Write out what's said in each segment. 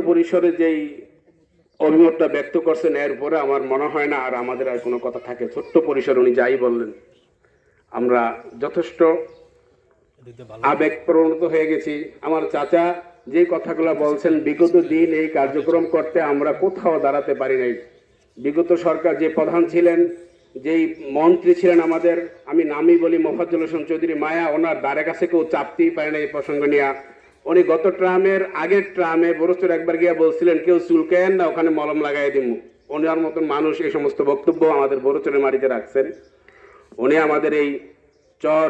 পরিসরে যেই অভিমতটা ব্যক্ত করছেন এরপরে আমার মনে হয় না আর আমাদের আর কোনো কথা থাকে। ছোট্ট পরিসরে উনি যাই বললেন, আমরা যথেষ্ট আবেগ প্রবণিত হয়ে গেছি। আমার চাচা যে কথাগুলো বলছেন, বিগত দিন এই কার্যক্রম করতে আমরা কোথাও দাঁড়াতে পারি নাই। বিগত সরকার যে প্রধান ছিলেন, যেই মন্ত্রী ছিলেন আমাদের, আমি নামই বলি মোফাজ্জল হোসেন চৌধুরী মায়া, ওনার দ্বারে কাছে কেউ চাপতেই পারে না এই প্রসঙ্গ নিয়ে। উনি গত ট্রামের আগের ট্রামে বরস্টর একবার গিয়া বলছিলেন কেউ চুলকেন না, ওখানে মলম লাগাই দিব। ওনার মতন মানুষ এই সমস্ত বক্তব্য আমাদের বরস্টরের মাটিতে রাখছেন। উনি আমাদের এই চর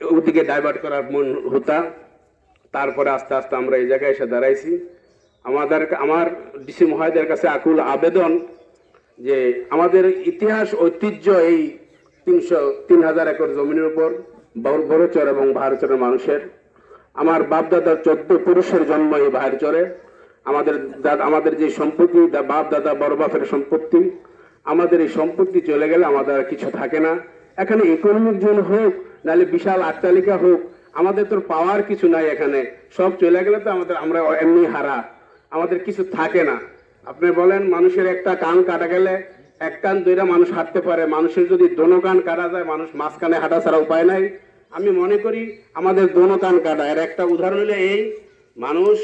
ওদিকে ডাইভার্ট করার মন হতা। তারপরে আস্তে আস্তে আমরা এই জায়গায় এসে দাঁড়াইছি। আমার ডিসি মহোদয়ের কাছে আকুল আবেদন যে আমাদের ইতিহাস ঐতিহ্য এই 3,000 একর জমিনের উপর বড়চর এবং বাহারচরের মানুষের। আমার বাপদাদার 14 পুরুষের জন্ম এই বাহারচরে। আমাদের যে সম্পত্তি, বাপ দাদা বড় বাপের সম্পত্তি, আমাদের এই সম্পত্তি চলে গেলে আমাদের আর কিছু থাকে না। এখানে ইকোনমিক জোন হোক, নাহলে বিশাল আট্টালিকা হোক, আমাদের তো পাওয়ার কিছু নাই। এখানে সব চলে গেলে তো আমরা এমনি হারা, আমাদের কিছু থাকে না। আপনি বলেন মানুষের একটা কান কাটা গেলে এক কান দুইটা মানুষ হাঁটতে পারে, মানুষের যদি দোনো কান কাটা যায় মানুষ মাঝখানে হাঁটা ছাড়া উপায় নাই। আমি মনে করি আমাদের দোনো কান কাটা। এর একটা উদাহরণ হলে এই, মানুষ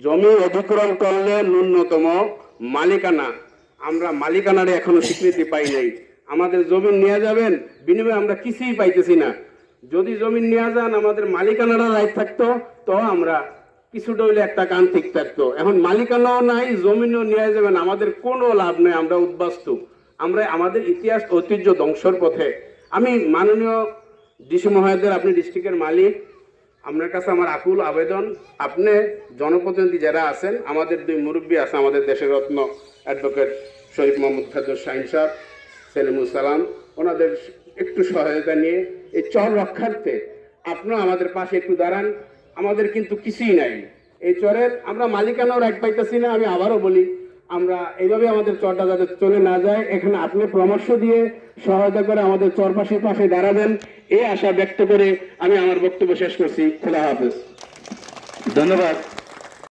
জমি অধিগ্রহণ করলে ন্যূনতম মালিকানা, আমরা মালিকানারে এখনো স্বীকৃতি পাই নাই। আমাদের জমি নিয়ে যাবেন, বিনিময়ে আমরা কিছুই পাইতেছি না। যদি জমি নিয়ে যান আমাদের মালিকানারা রাইট থাকতো, তো আমরা কিছুটা হইলে একটা কান ঠিক থাকতো। এখন মালিকানাও নাই, জমিনও নিয়ে যাবেন, আমাদের কোনো লাভ নেই। আমরা উদ্বাস্তু, আমরা আমাদের ইতিহাস ঐতিহ্য ধ্বংসর পথে। আমি মাননীয় ডিসি মহোদয়, আপনি ডিস্ট্রিক্টের মালিক, আপনার কাছে আমার আকুল আবেদন, আপনি জনপ্রতিনিধি যারা আছেন, আমাদের 2 মুরব্বী আছে, আমাদের দেশের রত্ন অ্যাডভোকেট শরীফ মোহাম্মদ ফেরদৌস শাহিন সাহেব, সেলিমুল সালাম, ওনাদের একটু সহায়তা নিয়ে এই চর রক্ষার্থে আপনারা আমাদের পাশে একটু দাঁড়ান। আমাদের কিন্তু কিছুই নাই এই চরের, আমরা মালিকানাও রাইট পাইতেছি না। আমি আবারও বলি, আমরা এইভাবে আমাদের চরটা যাতে চলে না যায়, এখানে আপনি পরামর্শ দিয়ে সহায়তা করে আমাদের চরবাসীর পাশে দাঁড়াবেন, এই আশা ব্যক্ত করে আমি আমার বক্তব্য শেষ করছি। খোদা হাফেজ। ধন্যবাদ।